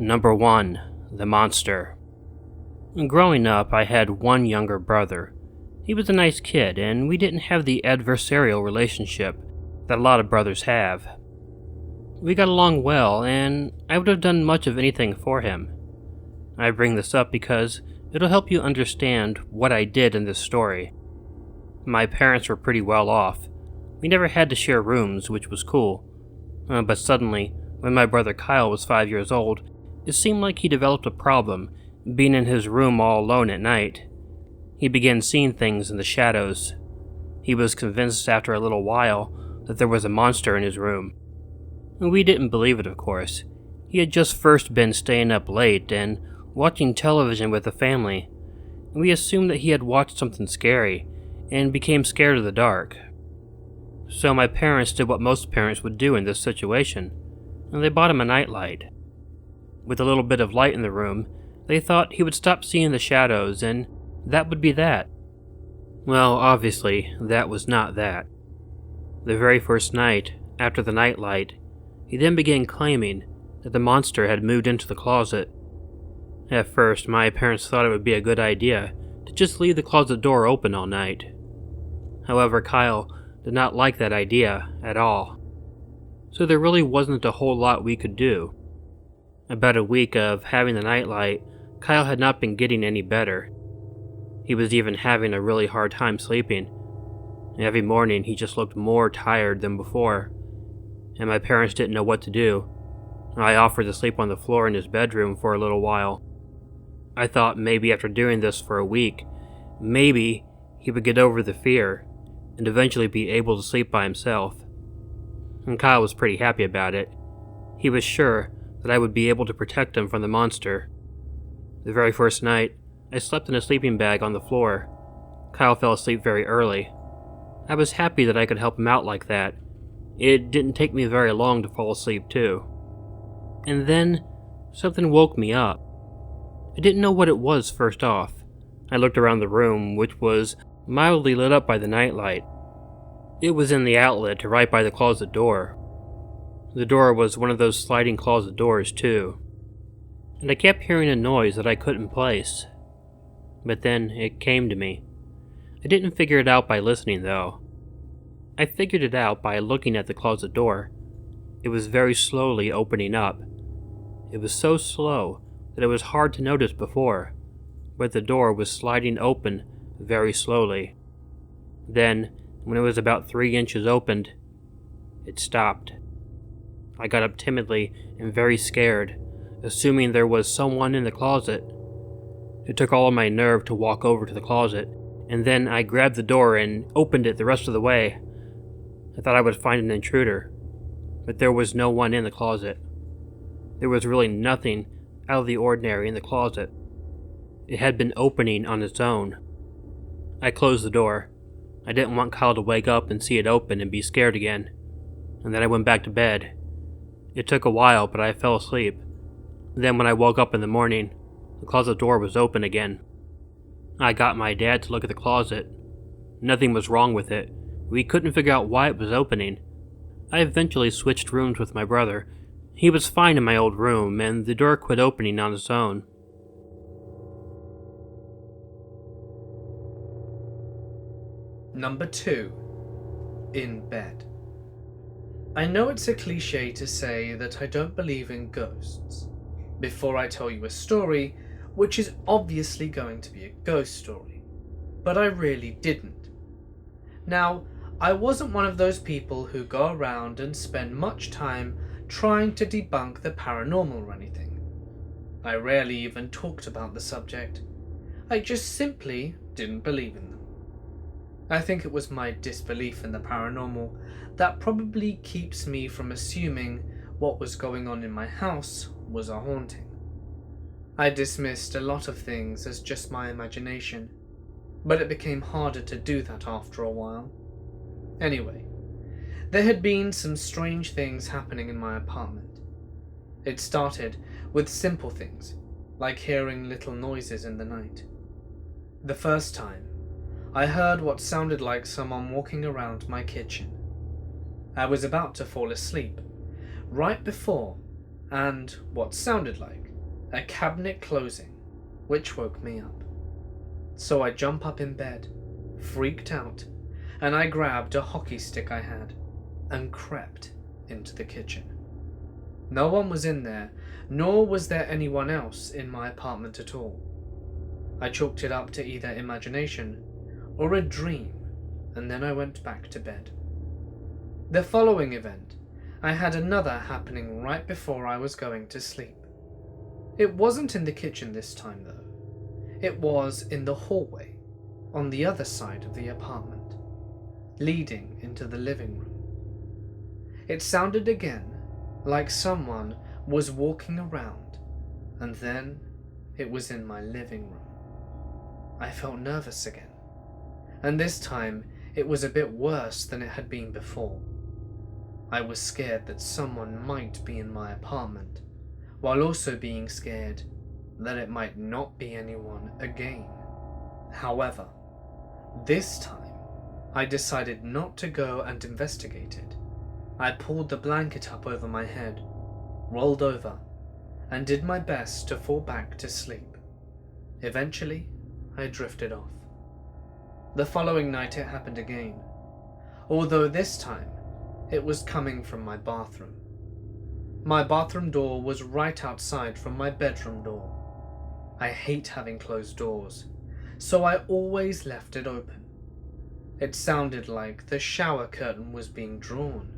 Number 1. The Monster. Growing up, I had one younger brother. He was a nice kid, and we didn't have the adversarial relationship that a lot of brothers have. We got along well, and I would have done much of anything for him. I bring this up because it'll help you understand what I did in this story. My parents were pretty well off. We never had to share rooms, which was cool. But suddenly, when my brother Kyle was 5 years old, it seemed like he developed a problem, being in his room all alone at night. He began seeing things in the shadows. He was convinced after a little while that there was a monster in his room. We didn't believe it, of course. He had just first been staying up late and watching television with the family. We assumed that he had watched something scary and became scared of the dark. So my parents did what most parents would do in this situation, and they bought him a nightlight. With a little bit of light in the room, they thought he would stop seeing the shadows, and that would be that. Well, obviously, that was not that. The very first night, after the nightlight, he then began claiming that the monster had moved into the closet. At first, my parents thought it would be a good idea to just leave the closet door open all night. However, Kyle did not like that idea at all. So there really wasn't a whole lot we could do. About a week of having the nightlight, Kyle had not been getting any better. He was even having a really hard time sleeping. Every morning he just looked more tired than before, and my parents didn't know what to do. I offered to sleep on the floor in his bedroom for a little while. I thought maybe after doing this for a week, maybe he would get over the fear and eventually be able to sleep by himself. And Kyle was pretty happy about it. He was sure that I would be able to protect him from the monster. The very first night, I slept in a sleeping bag on the floor. Kyle fell asleep very early. I was happy that I could help him out like that. It didn't take me very long to fall asleep too. And then, something woke me up. I didn't know what it was first off. I looked around the room, which was mildly lit up by the nightlight. It was in the outlet right by the closet door. The door was one of those sliding closet doors too. And I kept hearing a noise that I couldn't place. But then it came to me. I didn't figure it out by listening though. I figured it out by looking at the closet door. It was very slowly opening up. It was so slow that it was hard to notice before, but the door was sliding open very slowly. Then, when it was about 3 inches opened, it stopped. I got up timidly and very scared, assuming there was someone in the closet. It took all of my nerve to walk over to the closet, and then I grabbed the door and opened it the rest of the way. I thought I would find an intruder, but there was no one in the closet. There was really nothing out of the ordinary in the closet. It had been opening on its own. I closed the door. I didn't want Kyle to wake up and see it open and be scared again. And then I went back to bed. It took a while, but I fell asleep. Then when I woke up in the morning, the closet door was open again. I got my dad to look at the closet. Nothing was wrong with it. We couldn't figure out why it was opening. I eventually switched rooms with my brother. He was fine in my old room, and the door quit opening on its own. Number 2. In bed. I know it's a cliche to say that I don't believe in ghosts before I tell you a story, which is obviously going to be a ghost story, but I really didn't. Now, I wasn't one of those people who go around and spend much time trying to debunk the paranormal or anything. I rarely even talked about the subject. I just simply didn't believe in them. I think it was my disbelief in the paranormal that probably keeps me from assuming what was going on in my house was a haunting. I dismissed a lot of things as just my imagination, but it became harder to do that after a while. Anyway, there had been some strange things happening in my apartment. It started with simple things, like hearing little noises in the night. The first time, I heard what sounded like someone walking around my kitchen. I was about to fall asleep, right before, and what sounded like a cabinet closing, which woke me up. So I jump up in bed, freaked out, and I grabbed a hockey stick I had and crept into the kitchen. No one was in there, nor was there anyone else in my apartment at all. I chalked it up to either imagination or a dream, and then I went back to bed. The following event, I had another happening right before I was going to sleep. It wasn't in the kitchen this time though. It was in the hallway, on the other side of the apartment, leading into the living room. It sounded again like someone was walking around, and then it was in my living room. I felt nervous again, and this time it was a bit worse than it had been before. I was scared that someone might be in my apartment, while also being scared that it might not be anyone again. However, this time I decided not to go and investigate it. I pulled the blanket up over my head, rolled over, and did my best to fall back to sleep. Eventually, I drifted off. The following night it happened again, although this time it was coming from my bathroom. My bathroom door was right outside from my bedroom door. I hate having closed doors, so I always left it open. It sounded like the shower curtain was being drawn,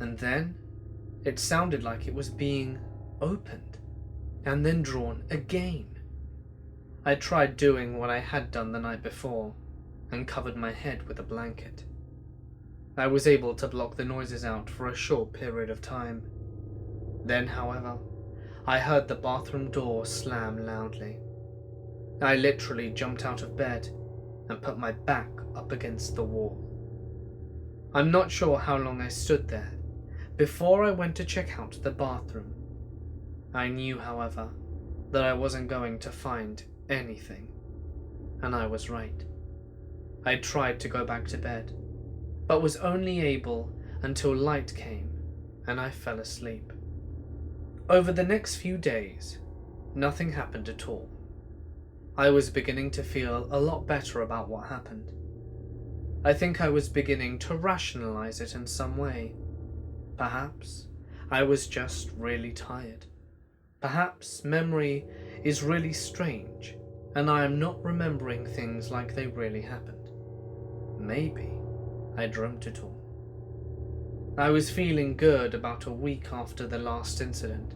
and then it sounded like it was being opened and then drawn again. I tried doing what I had done the night before and covered my head with a blanket. I was able to block the noises out for a short period of time. Then, however, I heard the bathroom door slam loudly. I literally jumped out of bed and put my back up against the wall. I'm not sure how long I stood there before I went to check out the bathroom. I knew, however, that I wasn't going to find anything, and I was right. I tried to go back to bed, but was only able until light came and I fell asleep. Over the next few days, nothing happened at all. I was beginning to feel a lot better about what happened. I think I was beginning to rationalize it in some way. Perhaps I was just really tired. Perhaps memory is really strange and I am not remembering things like they really happened. Maybe I dreamt it all. I was feeling good about a week after the last incident.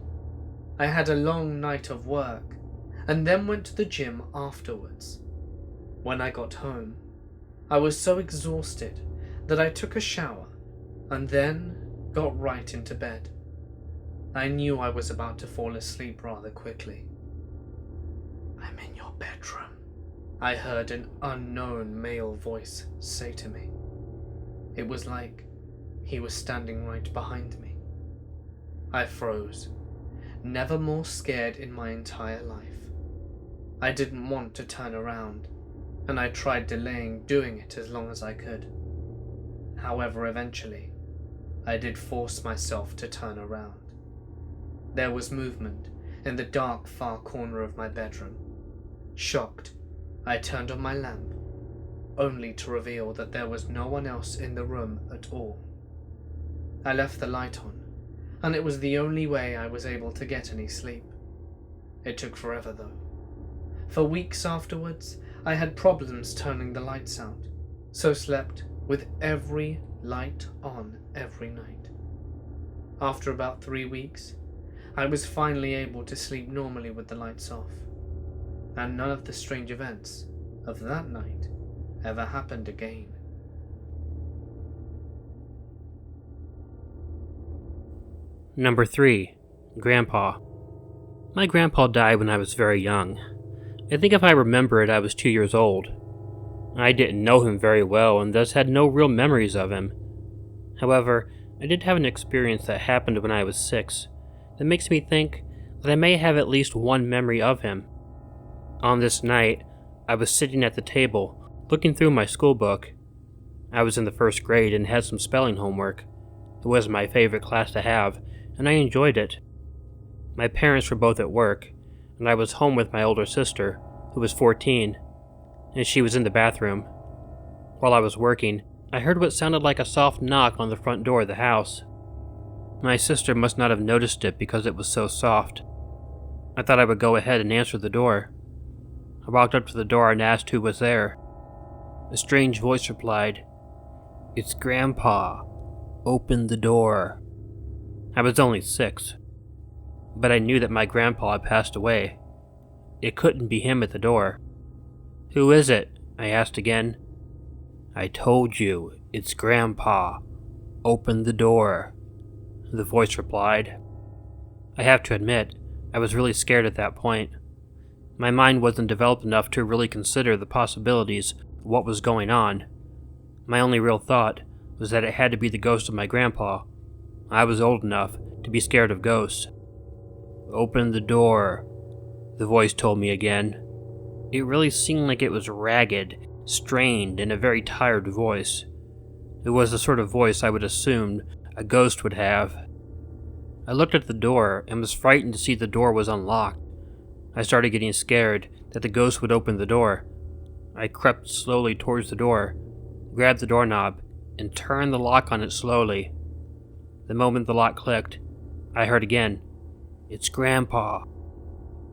I had a long night of work and then went to the gym afterwards. When I got home, I was so exhausted that I took a shower and then got right into bed. I knew I was about to fall asleep rather quickly. "I'm in your bedroom," I heard an unknown male voice say to me. It was like he was standing right behind me. I froze, never more scared in my entire life. I didn't want to turn around, and I tried delaying doing it as long as I could. However, eventually, I did force myself to turn around. There was movement in the dark far corner of my bedroom. Shocked, I turned on my lamp, only to reveal that there was no one else in the room at all. I left the light on, and it was the only way I was able to get any sleep. It took forever though. For weeks afterwards, I had problems turning the lights out, so slept with every light on every night. After about 3 weeks, I was finally able to sleep normally with the lights off, and none of the strange events of that night ever happened again. Number 3. Grandpa. My grandpa died when I was very young. I think if I remember it, I was 2 years old. I didn't know him very well and thus had no real memories of him. However, I did have an experience that happened when I was 6 that makes me think that I may have at least one memory of him. On this night, I was sitting at the table, looking through my school book. I was in the 1st grade and had some spelling homework. It was my favorite class to have, and I enjoyed it. My parents were both at work, and I was home with my older sister, who was 14, and she was in the bathroom. While I was working, I heard what sounded like a soft knock on the front door of the house. My sister must not have noticed it because it was so soft. I thought I would go ahead and answer the door. I walked up to the door and asked who was there. A strange voice replied, "It's Grandpa. Open the door." I was only 6, but I knew that my grandpa had passed away. It couldn't be him at the door. "Who is it?" I asked again. "I told you, it's Grandpa. Open the door," the voice replied. I have to admit, I was really scared at that point. My mind wasn't developed enough to really consider the possibilities of what was going on. My only real thought was that it had to be the ghost of my grandpa. I was old enough to be scared of ghosts. "Open the door," the voice told me again. It really seemed like it was ragged, strained, and a very tired voice. It was the sort of voice I would assume a ghost would have. I looked at the door and was frightened to see the door was unlocked. I started getting scared that the ghost would open the door. I crept slowly towards the door, grabbed the doorknob, and turned the lock on it slowly. The moment the lock clicked, I heard again, "It's Grandpa."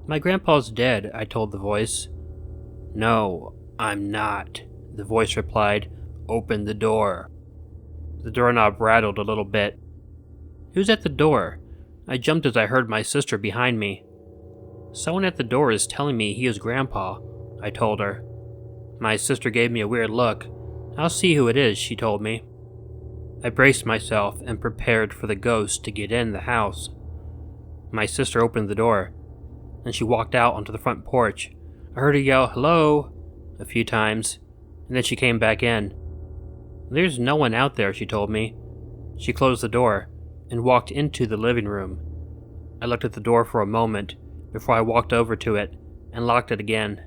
"My grandpa's dead," I told the voice. "No, I'm not," the voice replied. "Open the door." The doorknob rattled a little bit. "Who's at the door?" I jumped as I heard my sister behind me. "Someone at the door is telling me he is Grandpa," I told her. My sister gave me a weird look. "I'll see who it is," she told me. I braced myself and prepared for the ghost to get in the house. My sister opened the door, and she walked out onto the front porch. I heard her yell, "Hello," a few times, and then she came back in. "There's no one out there," she told me. She closed the door and walked into the living room. I looked at the door for a moment before I walked over to it and locked it again.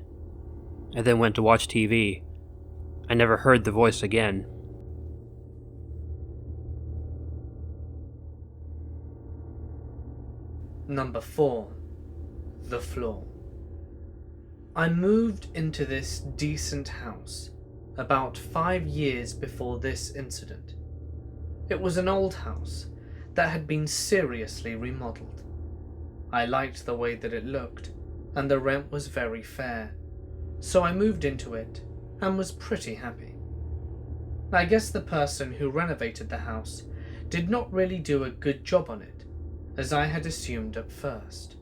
I then went to watch TV. I never heard the voice again. Number 4. The floor. I moved into this decent house about 5 years before this incident. It was an old house that had been seriously remodeled. I liked the way that it looked, and the rent was very fair, so I moved into it and was pretty happy. I guess the person who renovated the house did not really do a good job on it, as I had assumed at first.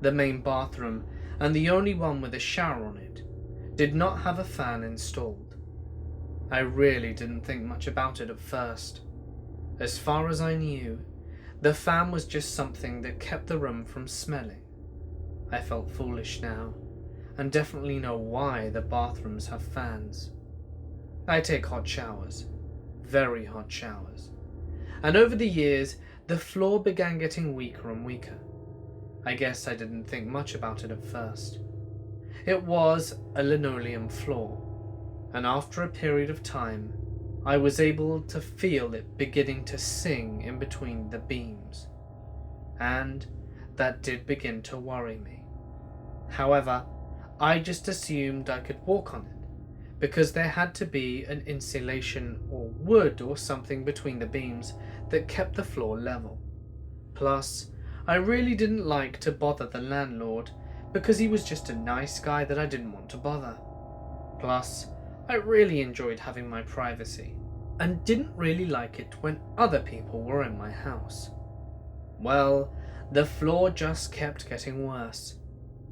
The main bathroom, and the only one with a shower on it, did not have a fan installed. I really didn't think much about it at first. As far as I knew, the fan was just something that kept the room from smelling. I felt foolish now, and definitely know why the bathrooms have fans. I take hot showers, very hot showers, and over the years the floor began getting weaker and weaker. I guess I didn't think much about it at first. It was a linoleum floor, and after a period of time, I was able to feel it beginning to sing in between the beams, and that did begin to worry me. However, I just assumed I could walk on it, because there had to be an insulation or wood or something between the beams that kept the floor level. Plus, I really didn't like to bother the landlord, because he was just a nice guy that I didn't want to bother. Plus, I really enjoyed having my privacy, and didn't really like it when other people were in my house. Well, the floor just kept getting worse,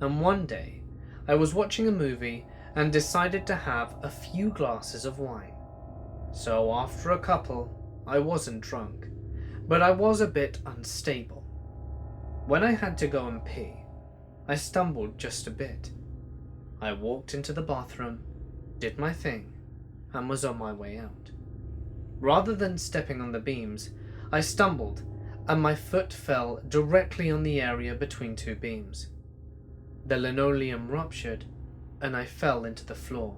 and one day I was watching a movie and decided to have a few glasses of wine. So after a couple, I wasn't drunk, but I was a bit unstable. When I had to go and pee, I stumbled just a bit. I walked into the bathroom, did my thing, and was on my way out. Rather than stepping on the beams, I stumbled, and my foot fell directly on the area between two beams. The linoleum ruptured, and I fell into the floor.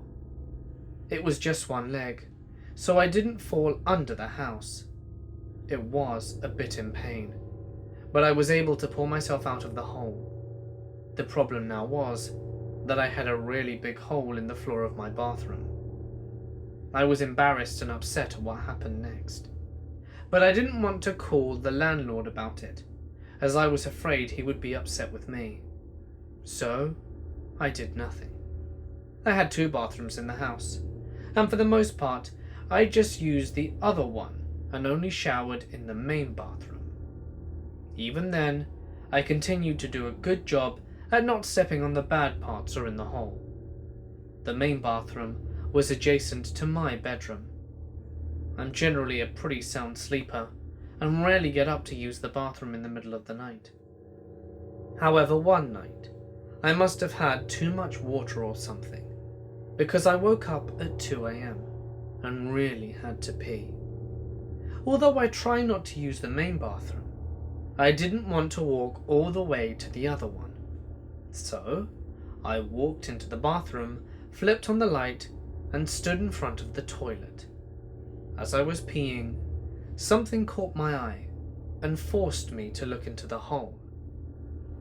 It was just one leg, so I didn't fall under the house. It was a bit in pain, but I was able to pull myself out of the hole. The problem now was that I had a really big hole in the floor of my bathroom. I was embarrassed and upset at what happened next, but I didn't want to call the landlord about it, as I was afraid he would be upset with me. So, I did nothing. I had 2 bathrooms in the house, and for the most part, I just used the other one and only showered in the main bathroom. Even then, I continued to do a good job at not stepping on the bad parts or in the hole. The main bathroom was adjacent to my bedroom. I'm generally a pretty sound sleeper and rarely get up to use the bathroom in the middle of the night. However, one night, I must have had too much water or something, because I woke up at 2 a.m. and really had to pee. Although I try not to use the main bathroom, I didn't want to walk all the way to the other one. So, I walked into the bathroom, flipped on the light, and stood in front of the toilet. As I was peeing, something caught my eye and forced me to look into the hole.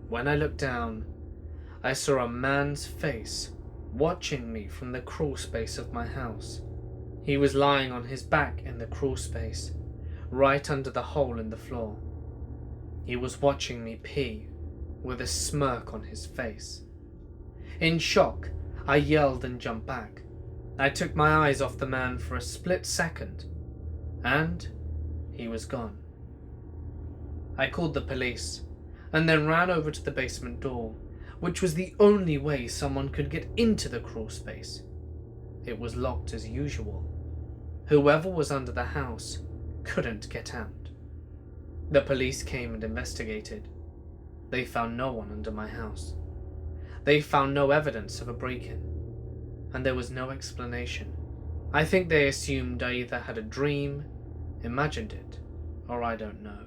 When I looked down, I saw a man's face watching me from the crawl space of my house. He was lying on his back in the crawl space, right under the hole in the floor. He was watching me pee with a smirk on his face. In shock, I yelled and jumped back. I took my eyes off the man for a split second, and he was gone. I called the police, and then ran over to the basement door, which was the only way someone could get into the crawl space. It was locked as usual. Whoever was under the house couldn't get out. The police came and investigated. They found no one under my house. They found no evidence of a break-in, and there was no explanation. I think they assumed I either had a dream, imagined it, or I don't know.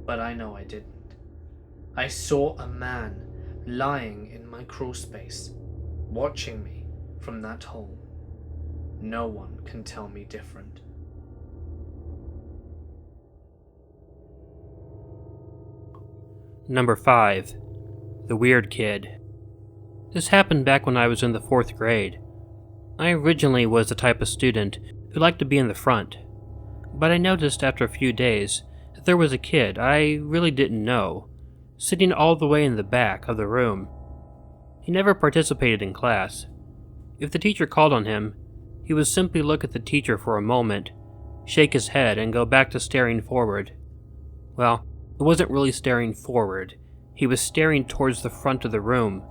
But I know I didn't. I saw a man lying in my crawl space, watching me from that hole. No one can tell me different. Number 5. The Weird Kid. This happened back when I was in the 4th grade. I originally was the type of student who liked to be in the front, but I noticed after a few days that there was a kid I really didn't know, sitting all the way in the back of the room. He never participated in class. If the teacher called on him, he would simply look at the teacher for a moment, shake his head, and go back to staring forward. Well, it wasn't really staring forward. He was staring towards the front of the room,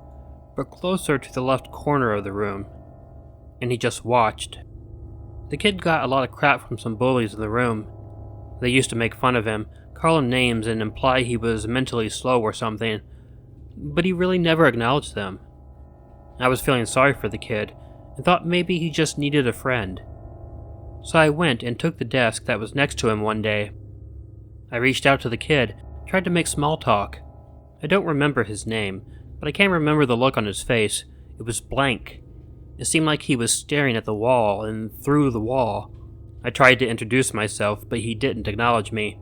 but closer to the left corner of the room, and he just watched. The kid got a lot of crap from some bullies in the room. They used to make fun of him, call him names, and imply he was mentally slow or something, but he really never acknowledged them. I was feeling sorry for the kid, and thought maybe he just needed a friend. So I went and took the desk that was next to him one day. I reached out to the kid, tried to make small talk. I don't remember his name, but I can remember the look on his face. It was blank. It seemed like he was staring at the wall and through the wall. I tried to introduce myself, but he didn't acknowledge me.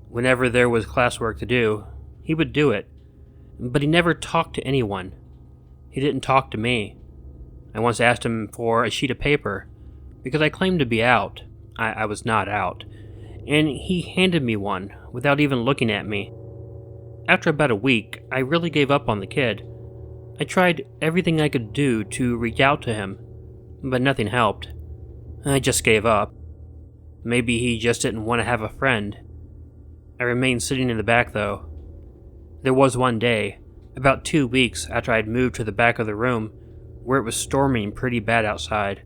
Whenever there was classwork to do, he would do it, but he never talked to anyone. He didn't talk to me. I once asked him for a sheet of paper, because I claimed to be out. I was not out, and he handed me one without even looking at me. After about a week, I really gave up on the kid. I tried everything I could do to reach out to him, but nothing helped. I just gave up. Maybe he just didn't want to have a friend. I remained sitting in the back, though. There was one day, about 2 weeks after I'd moved to the back of the room, where it was storming pretty bad outside.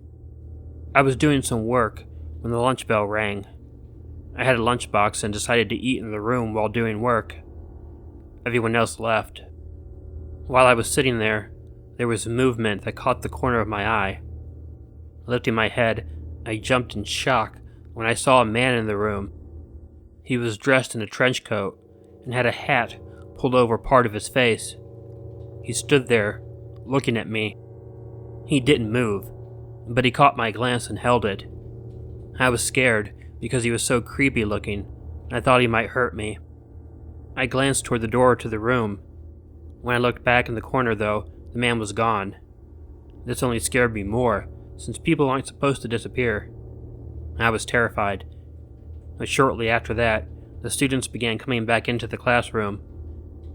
I was doing some work when the lunch bell rang. I had a lunchbox and decided to eat in the room while doing work. Everyone else left. While I was sitting there was movement that caught the corner of my eye. Lifting my head, I jumped in shock when I saw a man in the room. He was dressed in a trench coat and had a hat pulled over part of his face. He stood there, looking at me. He didn't move, but he caught my glance and held it. I was scared because he was so creepy looking, and I thought he might hurt me. I glanced toward the door to the room. When I looked back in the corner, though, the man was gone. This only scared me more, since people aren't supposed to disappear. I was terrified. But shortly after that, the students began coming back into the classroom.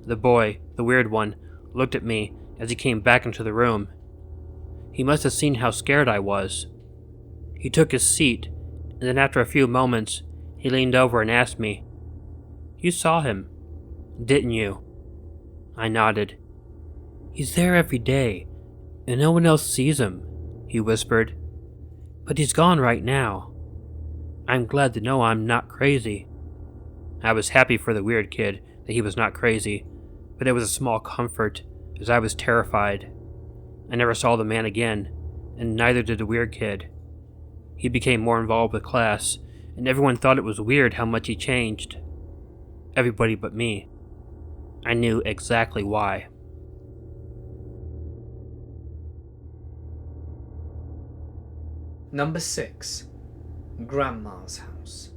The boy, the weird one, looked at me as he came back into the room. He must have seen how scared I was. He took his seat, and then after a few moments, he leaned over and asked me, "You saw him, didn't you?" I nodded. "He's there every day, and no one else sees him," he whispered. "But he's gone right now. I'm glad to know I'm not crazy." I was happy for the weird kid that he was not crazy, but it was a small comfort, as I was terrified. I never saw the man again, and neither did the weird kid. He became more involved with class, and everyone thought it was weird how much he changed. Everybody but me. I knew exactly why. Number 6. Grandma's house.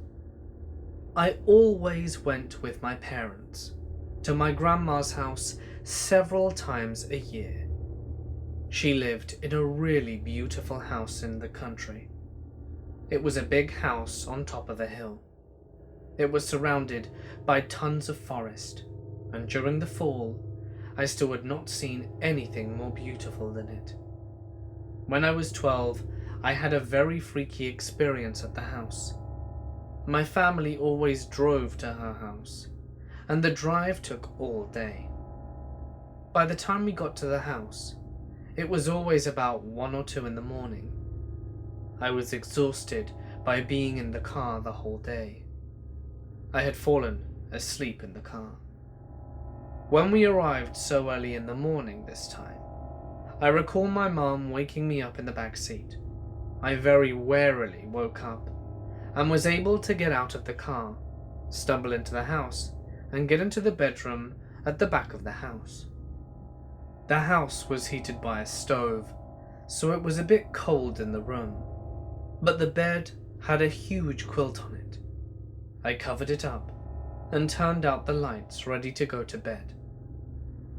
I always went with my parents to my grandma's house several times a year. She lived in a really beautiful house in the country. It was a big house on top of a hill. It was surrounded by tons of forest, and during the fall, I still had not seen anything more beautiful than it. When I was 12, I had a very freaky experience at the house. My family always drove to her house, and the drive took all day. By the time we got to the house, it was always about 1 or 2 in the morning. I was exhausted by being in the car the whole day. I had fallen asleep in the car. When we arrived so early in the morning this time, I recall my mom waking me up in the back seat. I very warily woke up and was able to get out of the car, stumble into the house, and get into the bedroom at the back of the house. The house was heated by a stove, so it was a bit cold in the room, but the bed had a huge quilt on it. I covered it up and turned out the lights, ready to go to bed.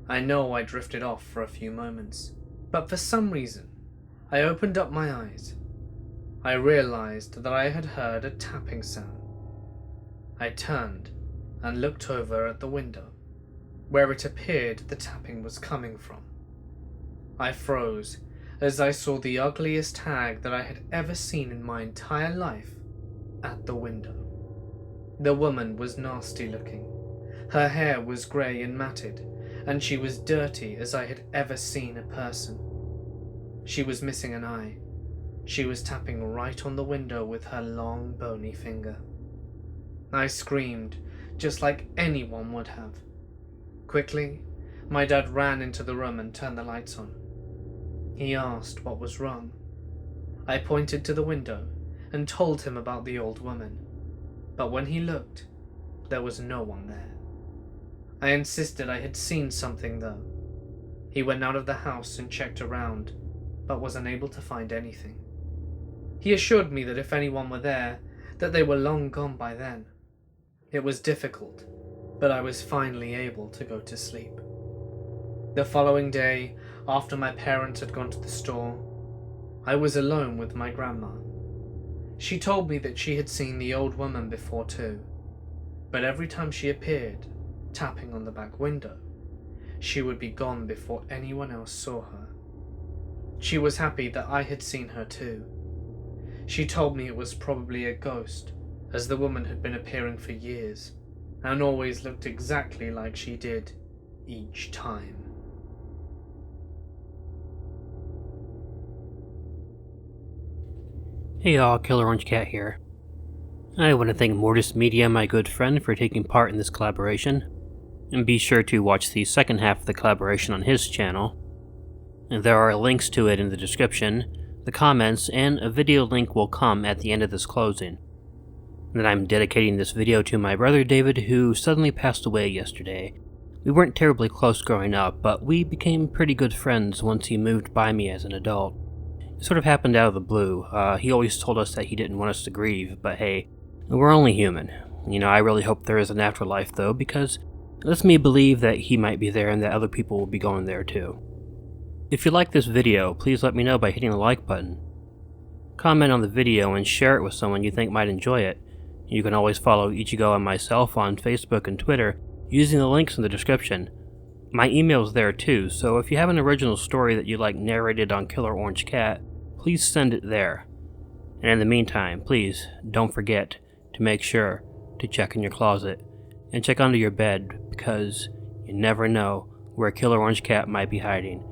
I know I drifted off for a few moments, but for some reason, I opened up my eyes. I realized that I had heard a tapping sound. I turned and looked over at the window, where it appeared the tapping was coming from. I froze as I saw the ugliest hag that I had ever seen in my entire life at the window. The woman was nasty looking. Her hair was grey and matted, and she was dirty as I had ever seen a person. She was missing an eye. She was tapping right on the window with her long, bony finger. I screamed, just like anyone would have. Quickly, my dad ran into the room and turned the lights on. He asked what was wrong. I pointed to the window and told him about the old woman, but when he looked, there was no one there. I insisted I had seen something though. He went out of the house and checked around, but was unable to find anything. He assured me that if anyone were there, that they were long gone by then. It was difficult, but I was finally able to go to sleep. The following day, after my parents had gone to the store, I was alone with my grandma. She told me that she had seen the old woman before too, but every time she appeared, tapping on the back window, she would be gone before anyone else saw her. She was happy that I had seen her too. She told me it was probably a ghost, as the woman had been appearing for years, and always looked exactly like she did each time. Hey y'all, Killer Orange Cat here. I want to thank Mortis Media, my good friend, for taking part in this collaboration, and be sure to watch the second half of the collaboration on his channel. And there are links to it in the description, the comments, and a video link will come at the end of this closing. And I'm dedicating this video to my brother David, who suddenly passed away yesterday. We weren't terribly close growing up, but we became pretty good friends once he moved by me as an adult. It sort of happened out of the blue. He always told us that he didn't want us to grieve, but hey, we're only human. I really hope there is an afterlife though, because lets me believe that he might be there and that other people will be going there too. If you like this video, please let me know by hitting the like button. Comment on the video and share it with someone you think might enjoy it. You can always follow Ichigo and myself on Facebook and Twitter using the links in the description. My email's there too, so if you have an original story that you like narrated on Killer Orange Cat, please send it there. And in the meantime, please don't forget to make sure to check in your closet and check under your bed, because you never know where Killer Orange Cat might be hiding.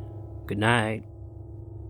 Good night.